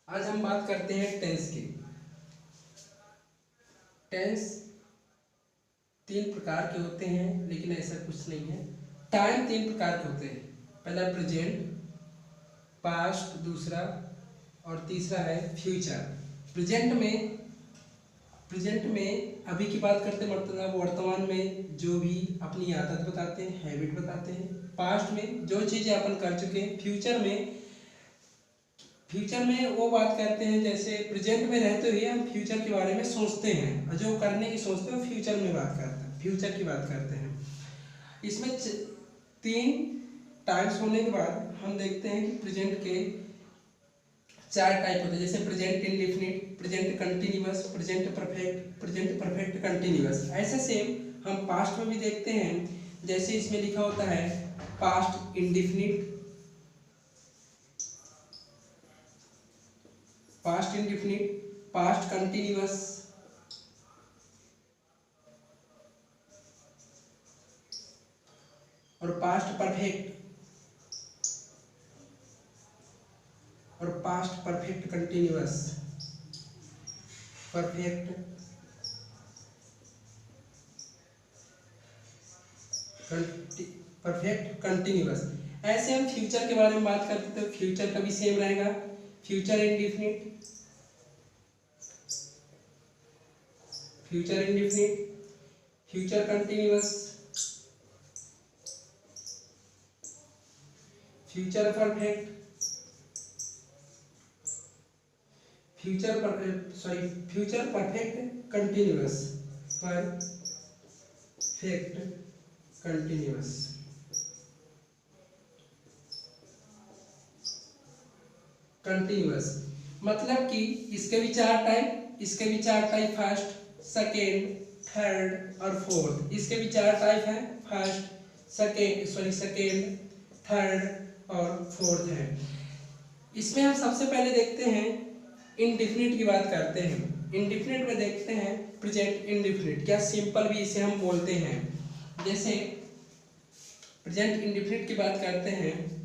आज हम बात करते हैं टेंस की। टेंस तीन प्रकार के होते हैं, लेकिन ऐसा कुछ नहीं है। टाइम तीन प्रकार के होते हैं। पहला प्रेजेंट, पास्ट दूसरा, और तीसरा है फ्यूचर। प्रेजेंट में अभी की बात करते हैं, मतलब वर्तमान में जो भी अपनी आदत बताते हैं, हैबिट बताते हैं। पास्ट में जो चीज़ें अपन कर चुके हैं। फ्यूचर में वो बात करते हैं, जैसे प्रेजेंट में रहते हुए हम फ्यूचर के बारे में सोचते हैं, और जो करने की सोचते हैं फ्यूचर में बात करते हैं, फ्यूचर की बात करते हैं। इसमें तीन टाइप्स होने के बाद हम देखते हैं कि प्रेजेंट के चार टाइप होते हैं, जैसे present indefinite, present continuous, present perfect continuous. ऐसे सेम हम पास्ट में भी देखते हैं, जैसे इसमें लिखा होता है past indefinite, past indefinite, past continuous, और पास्ट परफेक्ट, और past perfect continuous, perfect perfect continuous. ऐसे हम फ्यूचर के बारे में बात करते हैं, तो फ्यूचर का भी सेम रहेगा, future indefinite, future indefinite, future continuous, future perfect, future perfect continuous, perfect continuous. Continuous मतलब कि इसके भी चार टाइप, फर्स्ट, सेकेंड, थर्ड और फोर्थ। इसके भी चार टाइप हैं, फर्स्ट, सेकेंड, थर्ड और फोर्थ है। इसमें हम सबसे पहले देखते हैं इनडिफिनिट की बात करते हैं। इनडिफिनिट में देखते हैं प्रेजेंट इनडिफिनिट, क्या सिंपल भी इसे हम बोलते हैं। जैसे प्रेजेंट इनडिफिनिट की बात करते हैं,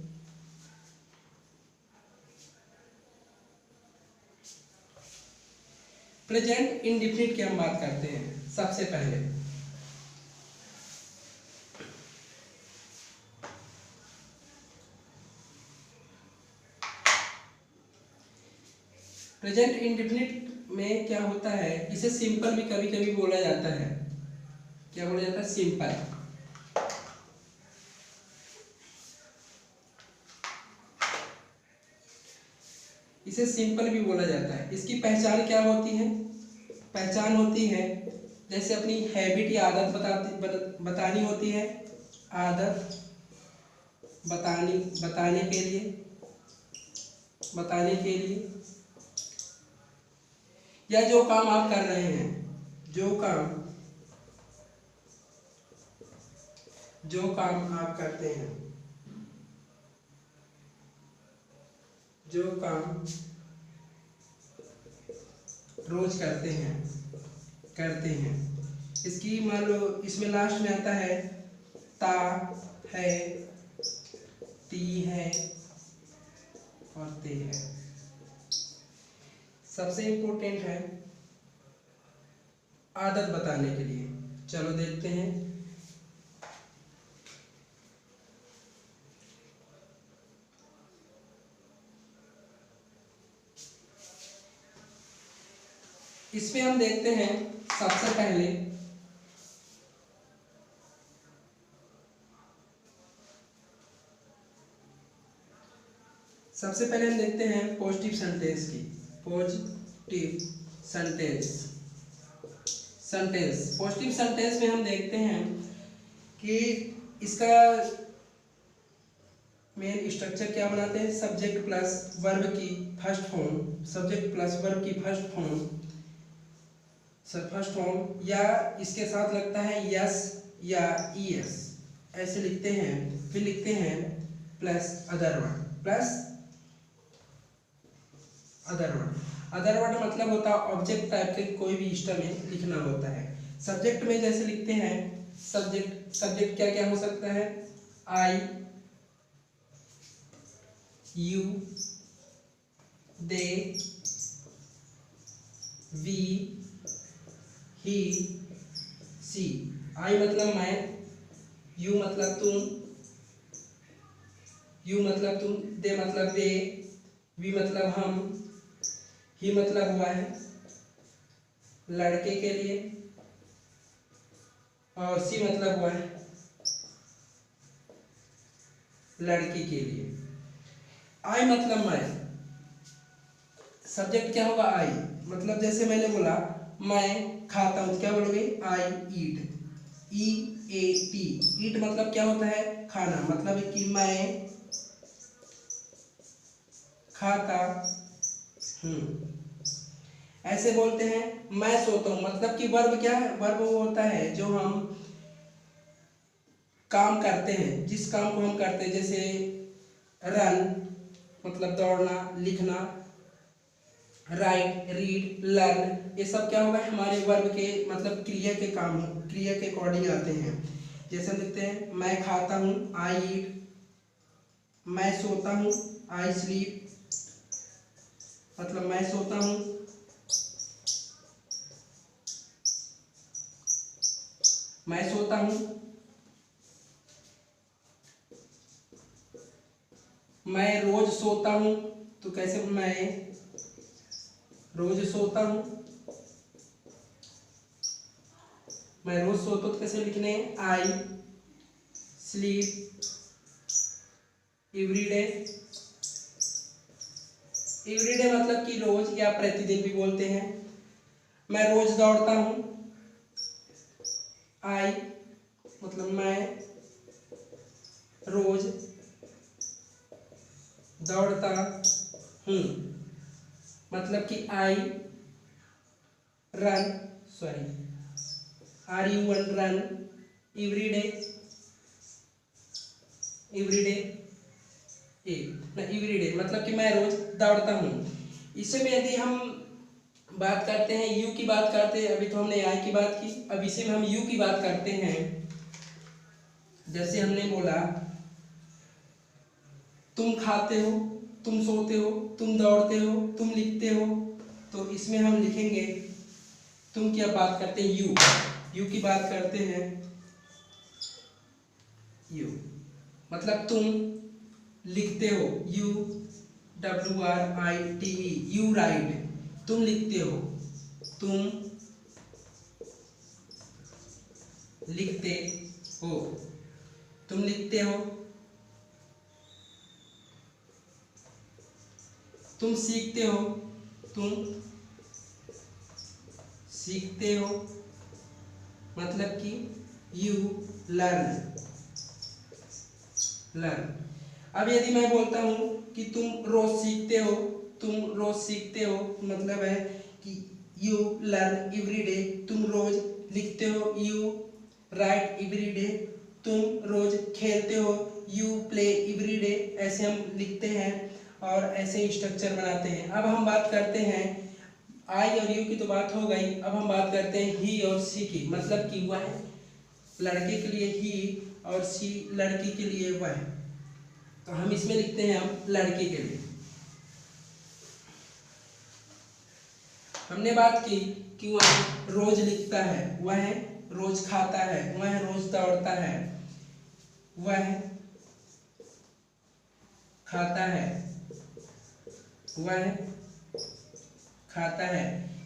प्रेजेंट इंडेफिनिट की हम बात करते हैं सबसे पहले। प्रेजेंट इंडेफिनिट में क्या होता है, इसे सिंपल भी कभी कभी बोला जाता है। क्या बोला जाता है? सिंपल। इसे सिंपल भी बोला जाता है। इसकी पहचान क्या होती है? पहचान होती है जैसे अपनी हैबिट या आदत बतानी होती है। आदत बताने के लिए या जो काम आप कर रहे हैं, जो काम आप करते हैं, जो काम रोज करते हैं। इसकी मान लो इसमें लास्ट में आता है ता है, ती है और ते है। सबसे इम्पोर्टेंट है आदत बताने के लिए। चलो देखते हैं। इसमें हम देखते हैं सबसे पहले हम देखते हैं पॉजिटिव सेंटेंस की। पॉजिटिव पॉजिटिव सेंटेंस में हम देखते हैं कि इसका मेन स्ट्रक्चर क्या बनाते हैं, सब्जेक्ट प्लस वर्ब की फर्स्ट फॉर्म, या इसके साथ लगता है यस या ईएस, ऐसे लिखते हैं। फिर लिखते हैं प्लस अदर वर्ड मतलब होता है ऑब्जेक्ट टाइप के कोई भी स्टर में लिखना होता है। सब्जेक्ट में जैसे लिखते हैं, सब्जेक्ट क्या क्या हो सकता है, आई, यू, दे, वी, ही, सी। आई मतलब मैं, यू मतलब तुम, यू मतलब तुम, दे मतलब वे, वी मतलब हम, ही मतलब वह, लड़के के लिए, और सी मतलब वह, लड़की के लिए। आई मतलब मैं, सब्जेक्ट क्या होगा आई, मतलब जैसे मैंने बोला मैं खाता हूँ, क्या बोलोगे आई ईट, ई ए टी, ईट मतलब क्या होता है खाना, मतलब कि मैं खाता हूँ। ऐसे बोलते हैं मैं सोता हूँ, मतलब कि वर्ब क्या है, वर्ब वो होता है जो हम काम करते हैं, जिस काम को हम करते हैं, जैसे रन मतलब दौड़ना, लिखना, राइट, रीड, लर्न, ये सब क्या होगा हमारे वर्ब के मतलब क्रिया के काम, क्रिया के अकॉर्डिंग आते हैं। जैसे हम लिखते हैं मैं खाता हूँ आई ईट, मैं सोता हूँ आई स्लीप, मतलब मैं सोता हूँ, मैं सोता हूँ, मैं रोज सोता हूँ, तो कैसे मैं रोज सोता हूँ, मैं रोज सोता हूँ तो कैसे लिखने आई स्लीप एवरीडे, एवरीडे मतलब कि रोज या प्रतिदिन भी बोलते हैं। मैं रोज दौड़ता हूँ, आई मतलब मैं रोज दौड़ता हूँ, मतलब कि I run, sorry are you one run everyday, everyday everyday मतलब कि मैं रोज दौड़ता हूँ। इसे में यदि हम बात करते हैं, यू की बात करते हैं, अभी तो हमने आई की बात की, अब इसे में हम यू की बात करते हैं। जैसे हमने बोला तुम खाते हो, तुम सोते हो, तुम दौड़ते हो, तुम लिखते हो, तो इसमें हम लिखेंगे तुम की अब बात करते हैं यू, यू की बात करते हैं, यू मतलब तुम लिखते हो, U W R I T E, you right, तुम लिखते हो, तुम लिखते हो, तुम लिखते हो, तुम सीखते हो, तुम सीखते हो, मतलब कि यू लर्न, लर्न। अब यदि मैं बोलता हूँ कि तुम रोज सीखते हो, तुम रोज सीखते हो, मतलब है कि यू लर्न एवरी डे, तुम रोज लिखते हो, यू राइट एवरी डे, तुम रोज खेलते हो, यू प्ले एवरी डे, ऐसे हम लिखते हैं और ऐसे स्ट्रक्चर बनाते हैं। अब हम बात करते हैं आई और यू की तो बात हो गई, अब हम बात करते हैं ही और सी की, मतलब कि वह लड़के के लिए ही और सी लड़की के लिए वह, तो हम इसमें लिखते हैं हम लड़की के लिए। हमने बात की कि वह रोज लिखता है, वह रोज खाता है, वह रोज दौड़ता है, वह खाता है, वह खाता है,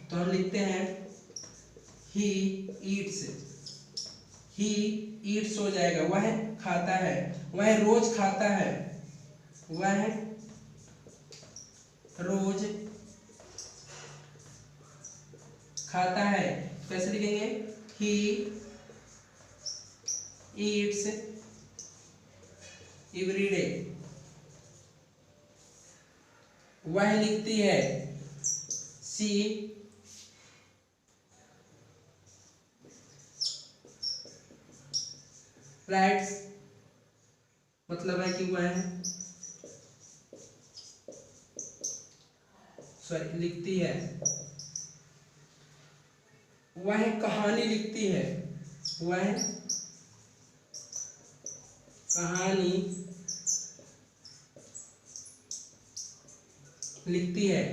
तो हम लिखते हैं ही ईट्स, ही ईट्स हो जाएगा, वह खाता है, वह रोज खाता है, वह रोज खाता है, कैसे लिखेंगे ही ईट्स एवरी डे, वह लिखती है, सी राइट्स, मतलब है कि वह सॉरी लिखती है, वह कहानी लिखती है, वह कहानी लिखती है।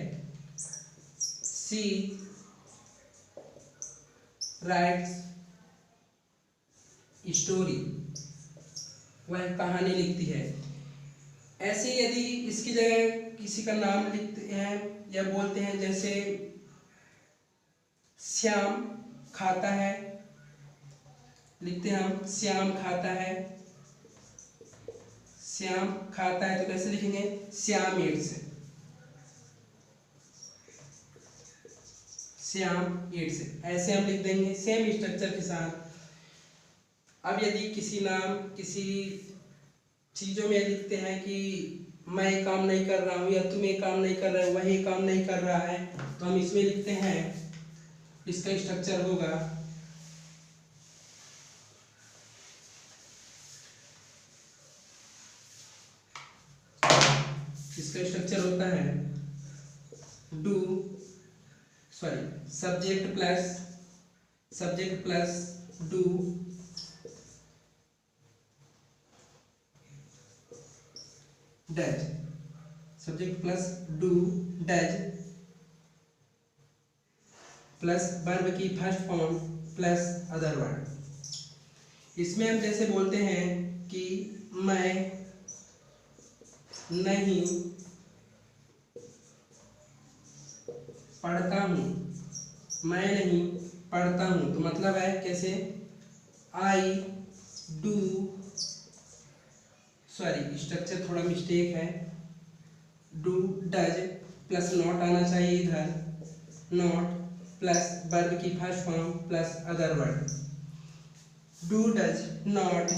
शी राइट्स स्टोरी, वह कहानी लिखती है। ऐसे यदि इसकी जगह किसी का नाम लिखते हैं या बोलते हैं, जैसे श्याम खाता है, लिखते हैं हम श्याम खाता है। श्याम खाता है तो कैसे लिखेंगे? श्याम ईट्स। श्याम ईट्स, ऐसे हम लिख देंगे सेम स्ट्रक्चर के साथ। अब यदि किसी नाम किसी चीज़ों में लिखते हैं कि मैं ये काम नहीं कर रहा हूँ या तुम ये काम नहीं कर रहे हो, वह ये काम नहीं कर रहा है, तो हम इसमें लिखते हैं, इसका स्ट्रक्चर होगा होता है do, subject plus do does, subject plus do does plus verb की first form plus other word. इसमें हम जैसे बोलते हैं कि मैं नहीं पढ़ता हूँ, मैं नहीं पढ़ता हूँ, तो मतलब है कैसे? आई डू, स्ट्रक्चर थोड़ा मिस्टेक है, डू डज प्लस नॉट आना चाहिए इधर, नॉट प्लस वर्ब की first form plus other word. Do does not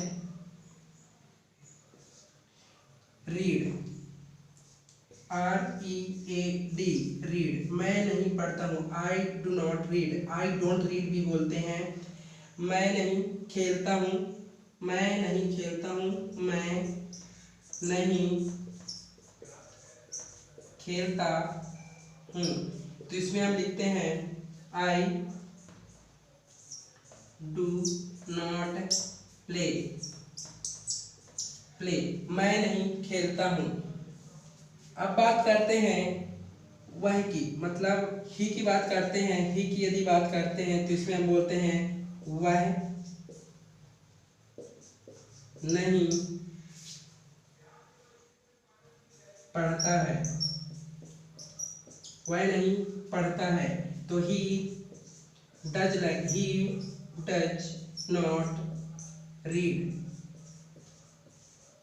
read, READ read, मैं नहीं पढ़ता हूँ। I do not read, I don't read भी बोलते हैं। मैं नहीं खेलता हूँ, मैं नहीं खेलता हूँ, मैं नहीं खेलता हूँ, तो इसमें हम लिखते हैं आई डू नॉट प्ले, मैं नहीं खेलता हूँ। अब बात करते हैं वह की, मतलब ही की बात करते हैं। ही की यदि बात करते हैं तो इसमें हम बोलते हैं वह नहीं पढ़ता है, वह नहीं पढ़ता है, तो he does not read,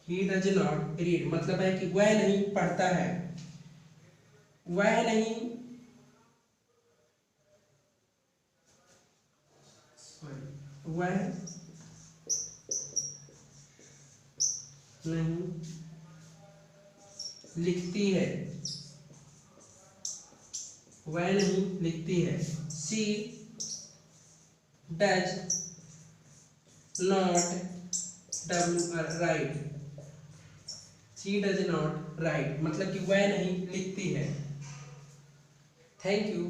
he does not read मतलब है कि वह नहीं पढ़ता है, वह नहीं लिखती है, वह नहीं लिखती है। She does not right, she does not right मतलब कि वह नहीं लिखती है। Thank you.